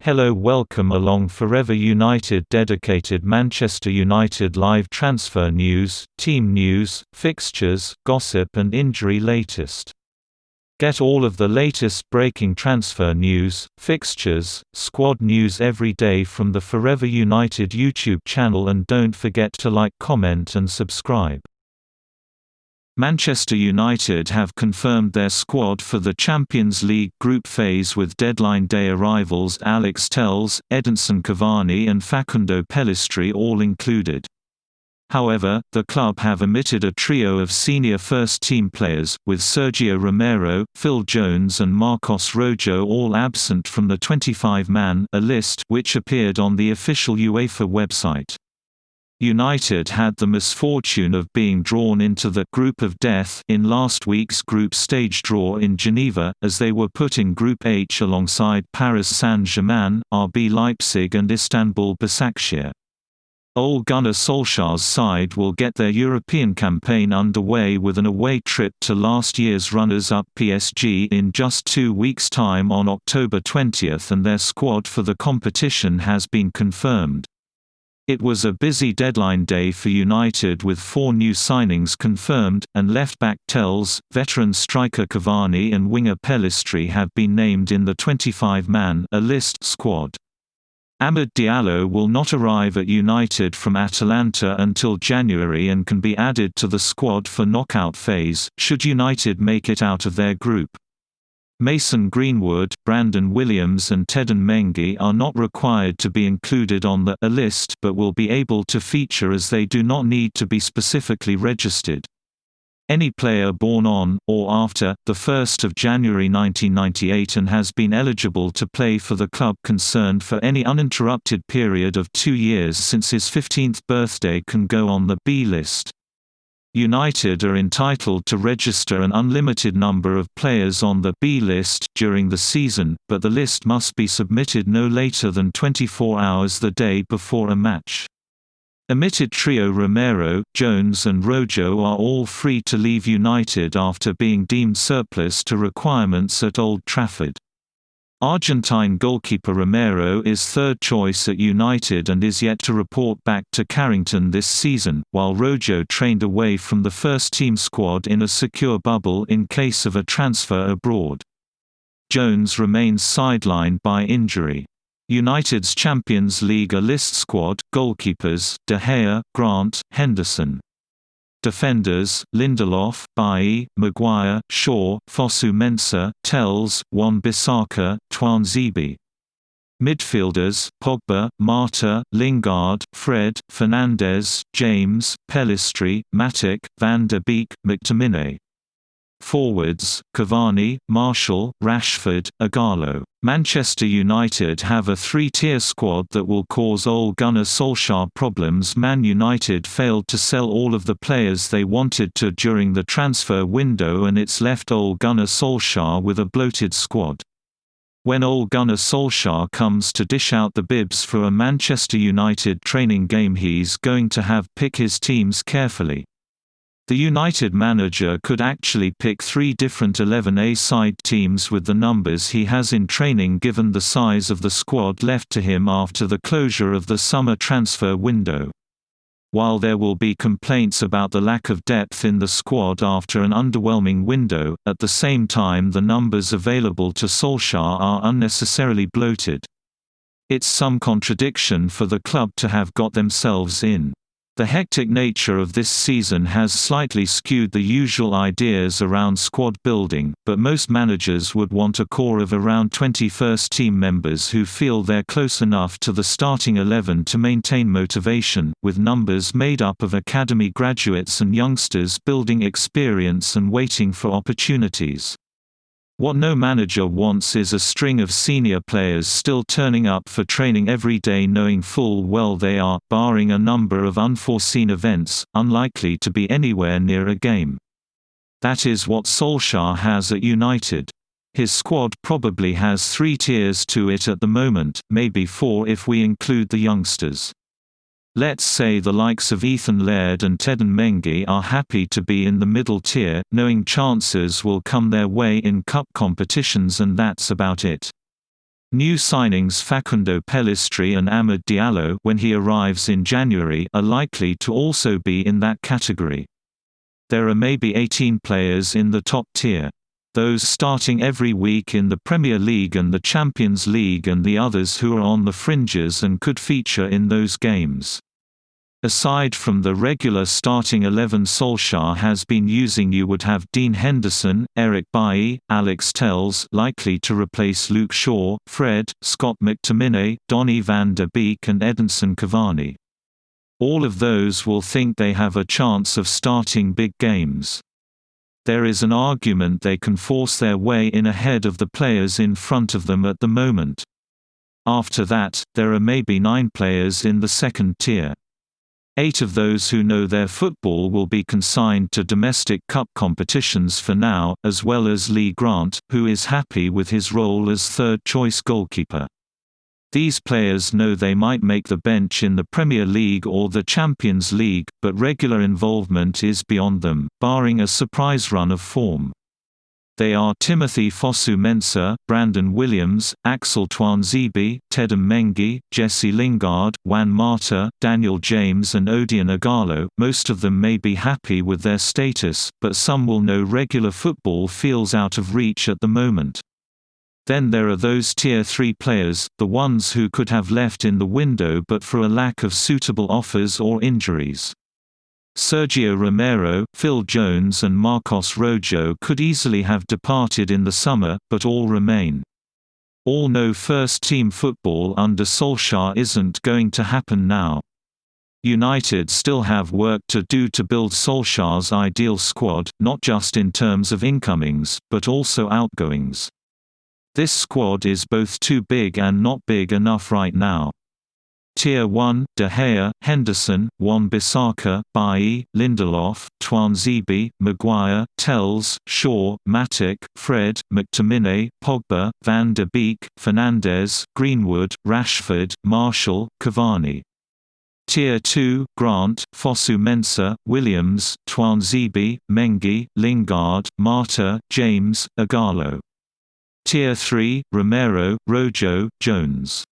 Hello, welcome along Forever United dedicated Manchester United live transfer news, team news, fixtures, gossip and injury latest. Get all of the latest breaking transfer news, fixtures, squad news every day from the Forever United YouTube channel, and don't forget to like, comment and subscribe. Manchester United have confirmed their squad for the Champions League group phase with deadline day arrivals Alex Telles, Edinson Cavani and Facundo Pellistri all included. However, the club have omitted a trio of senior first-team players, with Sergio Romero, Phil Jones and Marcos Rojo all absent from the 25-man list which appeared on the official UEFA website. United had the misfortune of being drawn into the «group of death» in last week's group stage draw in Geneva, as they were put in Group H alongside Paris Saint-Germain, RB Leipzig and Istanbul Başakşehir. Ole Gunnar Solskjaer's side will get their European campaign underway with an away trip to last year's runners-up PSG in just 2 weeks' time on October 20, and their squad for the competition has been confirmed. It was a busy deadline day for United with 4 new signings confirmed, and left-back Telles, veteran striker Cavani and winger Pellistri have been named in the 25-man list squad. Amad Diallo will not arrive at United from Atalanta until January and can be added to the squad for knockout phase, should United make it out of their group. Mason Greenwood, Brandon Williams and Teden Mengi are not required to be included on the list but will be able to feature as they do not need to be specifically registered. Any player born on, or after, 1 January 1998 and has been eligible to play for the club concerned for any uninterrupted period of 2 years since his 15th birthday can go on the B list. United are entitled to register an unlimited number of players on the B list during the season, but the list must be submitted no later than 24 hours the day before a match. Omitted trio Romero, Jones and Rojo are all free to leave United after being deemed surplus to requirements at Old Trafford. Argentine goalkeeper Romero is third choice at United and is yet to report back to Carrington this season, while Rojo trained away from the first-team squad in a secure bubble in case of a transfer abroad. Jones remains sidelined by injury. United's Champions League list squad: goalkeepers, De Gea, Grant, Henderson. Defenders: Lindelof, Bailly, Maguire, Shaw, Fosu-Mensah, Telles, Wan-Bissaka, Tuanzebe. Midfielders: Pogba, Mata, Lingard, Fred, Fernandes, James, Pellistri, Matic, Van der Beek, McTominay. Forwards: Cavani, Martial, Rashford, Ighalo. Manchester United have a 3-tier squad that will cause Ole Gunnar Solskjaer problems. Man United failed to sell all of the players they wanted to during the transfer window, and it's left Ole Gunnar Solskjaer with a bloated squad. When Ole Gunnar Solskjaer comes to dish out the bibs for a Manchester United training game, he's going to have pick his teams carefully. The United manager could actually pick 3 different 11A-side teams with the numbers he has in training, given the size of the squad left to him after the closure of the summer transfer window. While there will be complaints about the lack of depth in the squad after an underwhelming window, at the same time the numbers available to Solskjaer are unnecessarily bloated. It's some contradiction for the club to have got themselves in. The hectic nature of this season has slightly skewed the usual ideas around squad building, but most managers would want a core of around 20 first-team members who feel they're close enough to the starting 11 to maintain motivation, with numbers made up of academy graduates and youngsters building experience and waiting for opportunities. What no manager wants is a string of senior players still turning up for training every day knowing full well they are, barring a number of unforeseen events, unlikely to be anywhere near a game. That is what Solskjaer has at United. His squad probably has 3 tiers to it at the moment, maybe 4 if we include the youngsters. Let's say the likes of Ethan Laird and Teden Mengi are happy to be in the middle tier, knowing chances will come their way in cup competitions, and that's about it. New signings Facundo Pellistri and Amad Diallo when he arrives in January are likely to also be in that category. There are maybe 18 players in the top tier. Those starting every week in the Premier League and the Champions League, and the others who are on the fringes and could feature in those games. Aside from the regular starting 11 Solskjaer has been using, you would have Dean Henderson, Eric Bailly, Alex Telles likely to replace Luke Shaw, Fred, Scott McTominay, Donny van der Beek and Edinson Cavani. All of those will think they have a chance of starting big games. There is an argument they can force their way in ahead of the players in front of them at the moment. After that, there are maybe 9 players in the second tier. 8 of those who know their football will be consigned to domestic cup competitions for now, as well as Lee Grant, who is happy with his role as third-choice goalkeeper. These players know they might make the bench in the Premier League or the Champions League, but regular involvement is beyond them, barring a surprise run of form. They are Timothy Fosu-Mensah, Brandon Williams, Axel Tuanzebe, Tedem Mengi, Jesse Lingard, Juan Mata, Daniel James and Odion Ighalo. Most of them may be happy with their status, but some will know regular football feels out of reach at the moment. Then there are those Tier 3 players, the ones who could have left in the window but for a lack of suitable offers or injuries. Sergio Romero, Phil Jones and Marcos Rojo could easily have departed in the summer, but all remain. All know first-team football under Solskjaer isn't going to happen now. United still have work to do to build Solskjaer's ideal squad, not just in terms of incomings, but also outgoings. This squad is both too big and not big enough right now. Tier 1, De Gea, Henderson, Wan-Bissaka, Bailly, Lindelof, Tuanzebe, Maguire, Telles, Shaw, Matic, Fred, McTominay, Pogba, Van der Beek, Fernandes, Greenwood, Rashford, Martial, Cavani. Tier 2, Grant, Fosu-Mensah, Williams, Tuanzebe, Mengi, Lingard, Mata, James, Ighalo. Tier 3, Romero, Rojo, Jones.